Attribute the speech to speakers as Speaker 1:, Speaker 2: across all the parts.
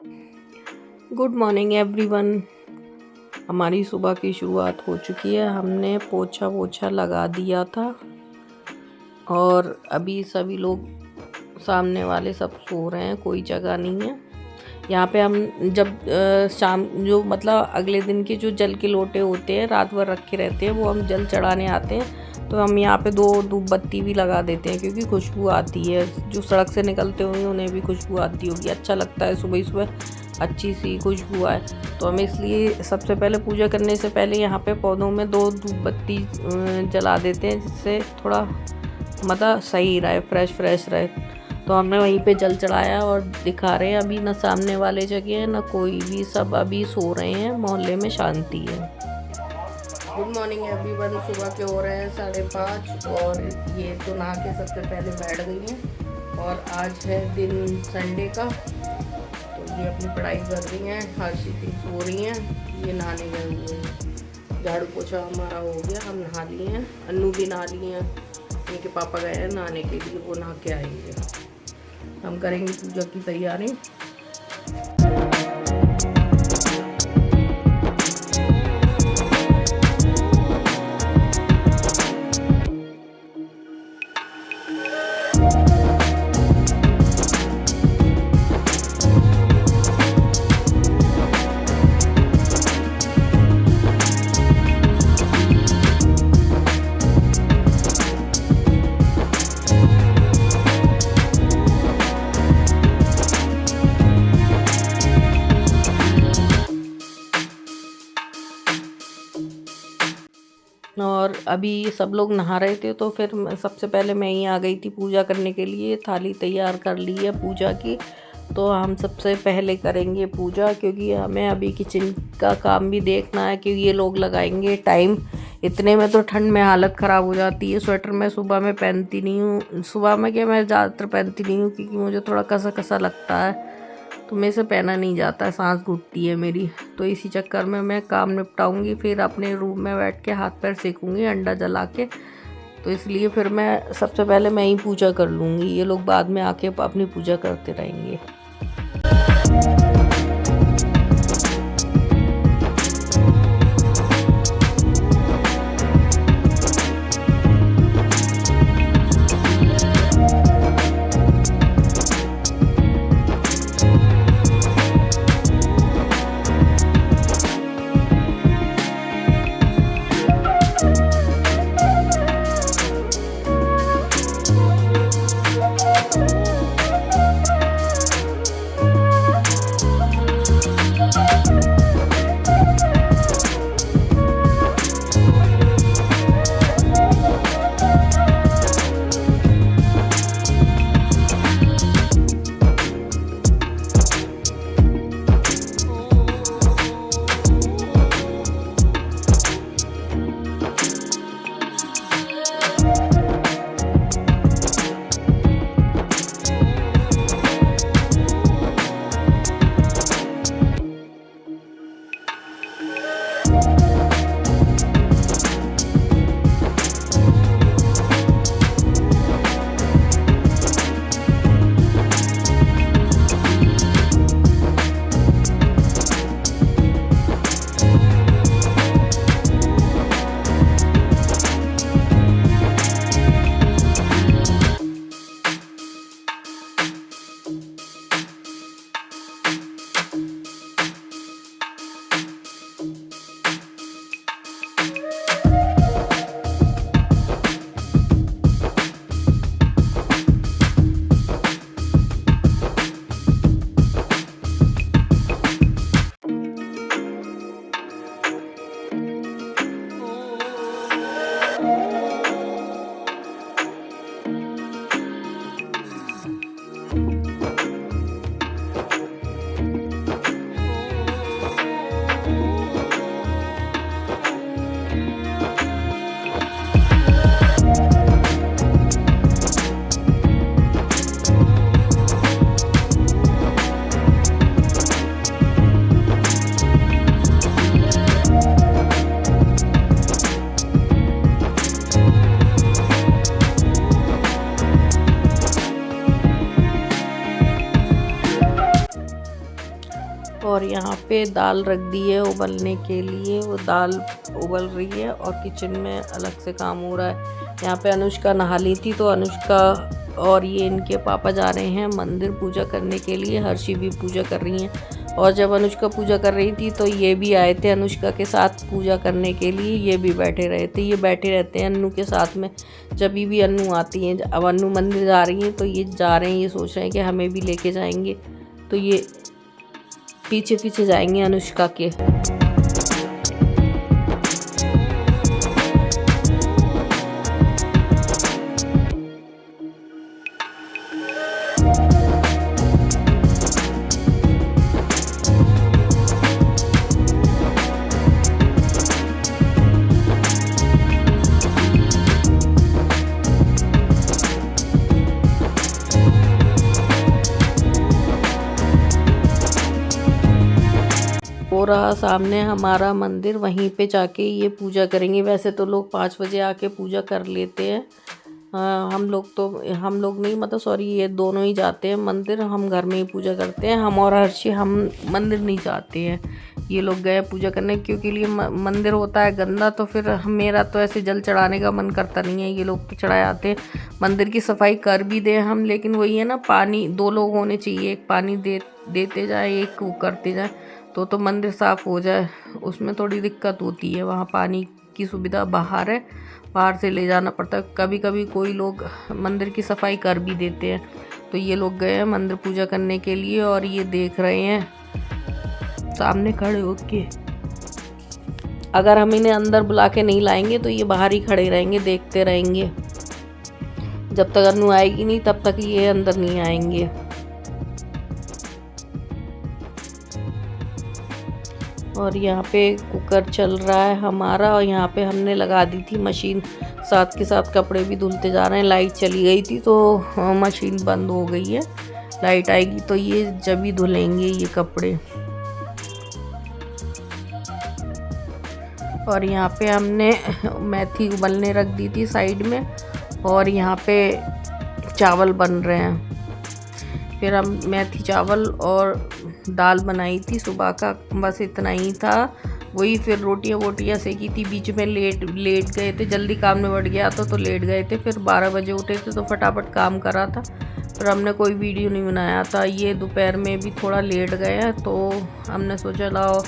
Speaker 1: Good morning everyone. हमारी सुबह की शुरुआत हो चुकी है। हमने पोछा वोछा लगा दिया था और अभी सभी लोग सामने वाले सब सो रहे हैं, कोई जगह नहीं है। यहाँ पे हम जब शाम जो मतलब अगले दिन के जो जल के लोटे होते हैं रात भर रखे रहते हैं, वो हम जल चढ़ाने आते हैं तो हम यहाँ पे दो धूप बत्ती भी लगा देते हैं क्योंकि खुशबू आती है। जो सड़क से निकलते होंगे उन्हें भी खुशबू आती होगी, अच्छा लगता है सुबह सुबह अच्छी सी खुशबू आए। तो हम इसलिए सबसे पहले पूजा करने से पहले यहाँ पे पौधों में दो धूप बत्ती जला देते हैं, जिससे थोड़ा मतलब सही रहे, फ्रेश फ्रेश रहे। तो हमने वहीं पे जल चढ़ाया और दिखा रहे हैं। अभी ना सामने वाले जगह है ना कोई भी, सब अभी सो रहे हैं, मोहल्ले में शांति है। Good morning everyone. सुबह के हो रहे हैं 5:30 और ये तो नहा के सबसे पहले बैठ गई हैं और आज है दिन संडे का। तो ये अपनी पढ़ाई कर रही हैं, हर्षित सो रही हैं, ये नहाने गए हुए हैं। झाड़ू पोछा हमारा हो गया, हम नहा लिए हैं, अन्नू भी नहा लिए हैं। इनके पापा गए हैं नहाने के लिए, वो नहा के आएंगे। हम करेंगे पूजा की तैयारी। और अभी सब लोग नहा रहे थे तो फिर सबसे पहले मैं ही आ गई थी पूजा करने के लिए। थाली तैयार कर ली है पूजा की, तो हम सबसे पहले करेंगे पूजा क्योंकि हमें अभी किचन का काम भी देखना है क्योंकि ये लोग लगाएंगे टाइम। इतने में तो ठंड में हालत ख़राब हो जाती है। स्वेटर मैं सुबह में पहनती नहीं हूँ, सुबह में क्या मैं ज़्यादातर पहनती नहीं हूँ क्योंकि मुझे थोड़ा कसा कसा लगता है, तो मेरे से पहना नहीं जाता है, सांस घुटती है मेरी। तो इसी चक्कर में मैं काम निपटाऊंगी, फिर अपने रूम में बैठ के हाथ पैर सेकूंगी अंडा जला के। तो इसलिए फिर मैं सबसे पहले मैं ही पूजा कर लूँगी, ये लोग बाद में आके अपनी पूजा करते रहेंगे। और यहाँ पे दाल रख दी है उबलने के लिए। वो दाल उबल रही है और किचन में अलग से काम हो रहा है। यहाँ पे अनुष्का नहा ली थी, तो अनुष्का और ये इनके पापा जा रहे हैं मंदिर पूजा करने के लिए। हर्षी भी पूजा कर रही हैं। और जब अनुष्का पूजा कर रही थी तो ये भी आए थे अनुष्का के साथ पूजा करने के लिए। ये भी बैठे रहे थे। ये बैठे रहते हैं अन्नू के साथ में। जब भी अन्नू आती हैं, अब अन्नू मंदिर जा रही हैं तो ये जा रहे हैं, ये सोच रहे हैं कि हमें भी लेके जाएंगे, तो ये पीछे पीछे जाएंगे अनुष्का के। हो रहा सामने हमारा मंदिर, वहीं पे जाके ये पूजा करेंगे। वैसे तो लोग 5 बजे आके पूजा कर लेते हैं। हम लोग नहीं, मतलब सॉरी, ये दोनों ही जाते हैं मंदिर। हम घर में ही पूजा करते हैं। हम और हर्षी हम मंदिर नहीं जाते हैं। ये लोग गए पूजा करने, क्योंकि लिए मंदिर होता है गंदा, तो फिर मेरा तो ऐसे जल चढ़ाने का मन करता नहीं है। ये लोग चढ़ाए आते हैं। मंदिर की सफाई कर भी दें हम, लेकिन वही है ना, पानी 2 लोग होने चाहिए। एक पानी देते जाए, एक वो करते जाए, तो मंदिर साफ़ हो जाए। उसमें थोड़ी दिक्कत होती है। वहाँ पानी की सुविधा बाहर है, बाहर से ले जाना पड़ता है। कभी कभी कोई लोग मंदिर की सफाई कर भी देते हैं। तो ये लोग गए हैं मंदिर पूजा करने के लिए, और ये देख रहे हैं सामने खड़े होके। अगर हम इन्हें अंदर बुला के नहीं लाएंगे तो ये बाहर ही खड़े रहेंगे, देखते रहेंगे। जब तक अनु आएगी नहीं तब तक ये अंदर नहीं आएंगे। और यहाँ पे कुकर चल रहा है हमारा, और यहाँ पे हमने लगा दी थी मशीन। साथ के साथ कपड़े भी धुलते जा रहे हैं। लाइट चली गई थी तो मशीन बंद हो गई है। लाइट आएगी तो ये जब ही धुलेंगे ये कपड़े। और यहाँ पे हमने मेथी उबलने रख दी थी साइड में, और यहाँ पे चावल बन रहे हैं। फिर हम मेथी चावल और दाल बनाई थी सुबह का, बस इतना ही था। वही फिर रोटियां सेकी थी। बीच में लेट गए थे, जल्दी काम निबट गया था तो लेट गए थे। फिर 12 बजे उठे थे तो फटाफट काम करा था। फिर हमने कोई वीडियो नहीं बनाया था। ये दोपहर में भी थोड़ा लेट गए, तो हमने सोचा लाओ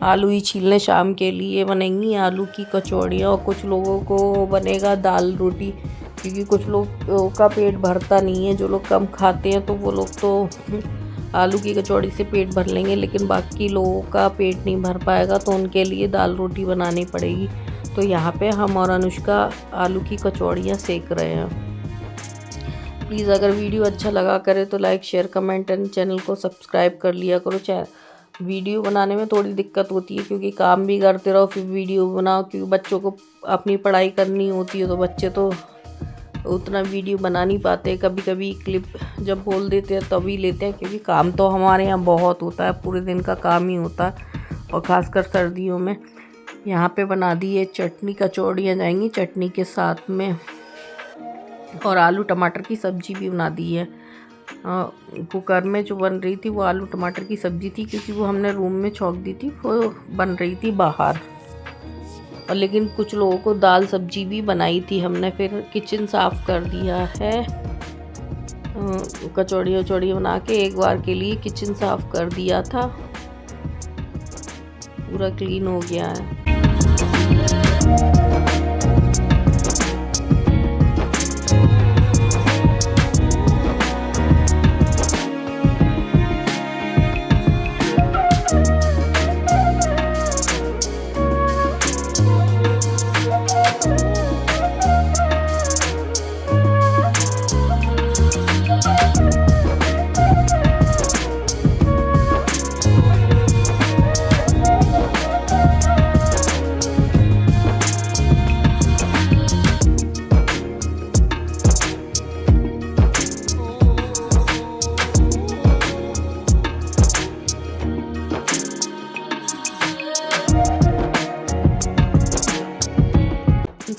Speaker 1: आलू ही छील लें। शाम के लिए बनेंगी आलू की कचौड़ियाँ, और कुछ लोगों को बनेगा दाल रोटी, क्योंकि कुछ लोग का पेट भरता नहीं है। जो लोग कम खाते हैं तो वो लोग तो आलू की कचौड़ी से पेट भर लेंगे, लेकिन बाकी लोगों का पेट नहीं भर पाएगा, तो उनके लिए दाल रोटी बनानी पड़ेगी। तो यहाँ पे हम और अनुष्का आलू की कचौड़ियाँ सेक रहे हैं। प्लीज़ अगर वीडियो अच्छा लगा करे तो like share comment and channel को सब्सक्राइब कर लिया करो। वीडियो बनाने में थोड़ी दिक्कत होती है, क्योंकि काम भी करते रहो फिर वीडियो बनाओ, क्योंकि बच्चों को अपनी पढ़ाई करनी होती है, तो बच्चे तो उतना वीडियो बना नहीं पाते। कभी कभी क्लिप जब बोल देते हैं तभी लेते हैं, क्योंकि काम तो हमारे यहाँ बहुत होता है। पूरे दिन का काम ही होता है, और ख़ासकर सर्दियों में। यहाँ पे बना दी है चटनी, कचौड़ियाँ जाएंगी चटनी के साथ में, और आलू टमाटर की सब्ज़ी भी बना दी है। कुकर में जो बन रही थी वो आलू टमाटर की सब्ज़ी थी, क्योंकि वो हमने रूम में छौंक दी थी, वो बन रही थी बाहर। और लेकिन कुछ लोगों को दाल सब्जी भी बनाई थी हमने। फिर किचन साफ़ कर दिया है। कचौड़ी बना के एक बार के लिए किचन साफ़ कर दिया था, पूरा क्लीन हो गया है।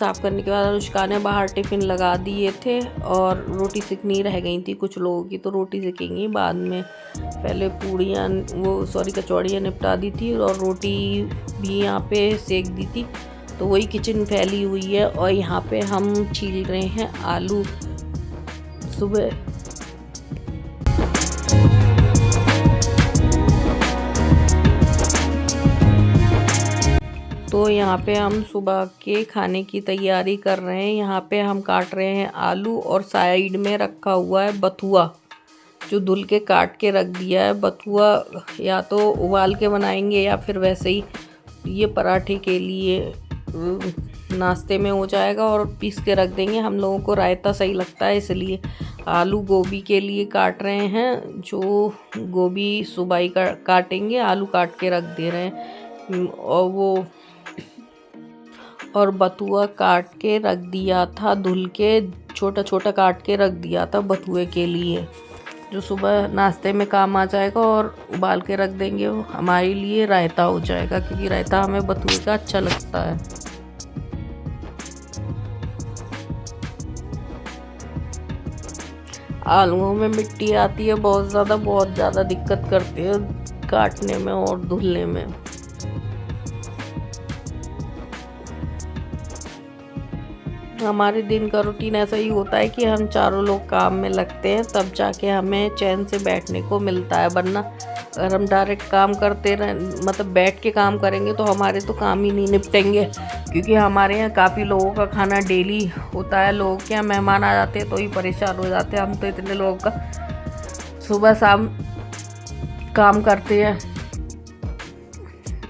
Speaker 1: साफ़ करने के बाद अनुष्का ने बाहर टिफ़िन लगा दिए थे और रोटी सेकनी रह गई थी कुछ लोगों की, तो रोटी सेकेंगी बाद में। पहले पूड़ियाँ कचौड़ियाँ निपटा दी थी और रोटी भी यहाँ पे सेक दी थी। तो वही किचन फैली हुई है और यहाँ पे हम छील रहे हैं आलू। सुबह तो यहाँ पे हम सुबह के खाने की तैयारी कर रहे हैं। यहाँ पे हम काट रहे हैं आलू और साइड में रखा हुआ है बथुआ, जो धुल के काट के रख दिया है। बथुआ या तो उबाल के बनाएंगे या फिर वैसे ही, ये पराठे के लिए नाश्ते में हो जाएगा और पीस के रख देंगे। हम लोगों को रायता सही लगता है इसलिए। आलू गोभी के लिए काट रहे हैं, जो गोभी सुबह ही काटेंगे, आलू काट के रख दे रहे हैं। और बथुआ काट के रख दिया था, धुल के छोटा छोटा काट के रख दिया था बथुए के लिए, जो सुबह नाश्ते में काम आ जाएगा। और उबाल के रख देंगे, वो हमारे लिए रायता हो जाएगा, क्योंकि रायता हमें बथुए का अच्छा लगता है। आलूओं में मिट्टी आती है बहुत ज़्यादा दिक्कत करती है काटने में और धुलने में। हमारे दिन का रूटीन ऐसा ही होता है कि हम चारों लोग काम में लगते हैं, तब जाके हमें चैन से बैठने को मिलता है। वरना अगर हम डायरेक्ट काम करते रहे, मतलब बैठ के काम करेंगे, तो हमारे तो काम ही नहीं निपटेंगे। क्योंकि हमारे यहाँ काफ़ी लोगों का खाना डेली होता है। लोगों के यहाँ मेहमान आ जाते हैं तो ही परेशान हो जाते हैं। हम तो इतने लोगों का सुबह शाम काम करते हैं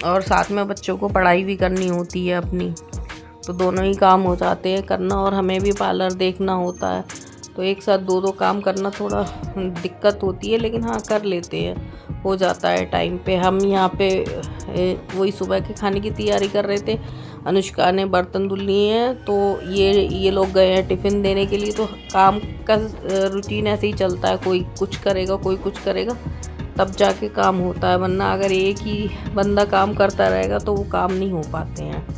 Speaker 1: और साथ में बच्चों को पढ़ाई भी करनी होती है अपनी, तो दोनों ही काम हो जाते हैं करना। और हमें भी पार्लर देखना होता है, तो एक साथ दो काम करना थोड़ा दिक्कत होती है, लेकिन हाँ कर लेते हैं, हो जाता है टाइम पे। हम यहाँ पे वही सुबह के खाने की तैयारी कर रहे थे। अनुष्का ने बर्तन धुल लिए हैं, तो ये लोग गए हैं टिफ़िन देने के लिए। तो काम का रूटीन ऐसे ही चलता है, कोई कुछ करेगा कोई कुछ करेगा, तब जाके काम होता है। वरना अगर एक ही बंदा काम करता रहेगा तो वो काम नहीं हो पाते हैं।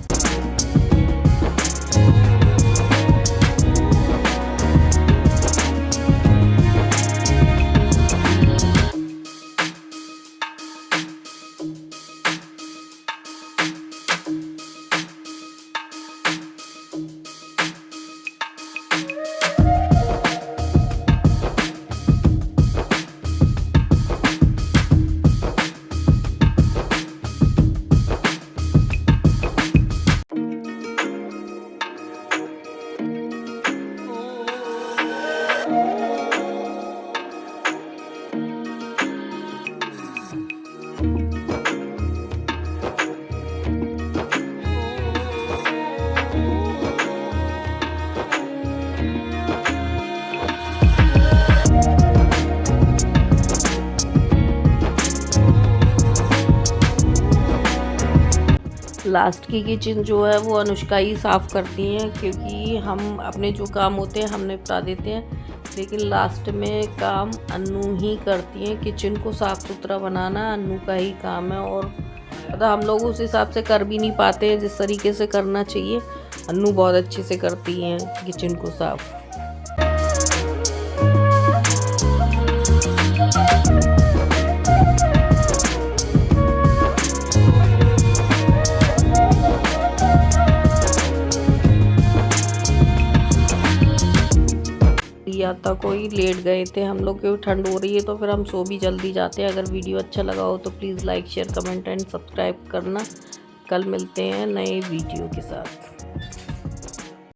Speaker 1: लास्ट की किचन जो है वो अनुष्का ही साफ़ करती हैं, क्योंकि हम अपने जो काम होते हैं हम निपटा देते हैं, लेकिन लास्ट में काम अन्नू ही करती हैं। किचन को साफ़ सुथरा बनाना अन्नू का ही काम है, और मतलब हम लोग उस हिसाब से कर भी नहीं पाते हैं जिस तरीके से करना चाहिए। अन्नू बहुत अच्छे से करती हैं किचन को साफ़। या था कोई लेट गए थे हम लोग, क्योंकि ठंड हो रही है तो फिर हम सो भी जल्दी जाते हैं। अगर वीडियो अच्छा लगा हो तो please like share comment and subscribe करना। कल मिलते हैं नए वीडियो के साथ।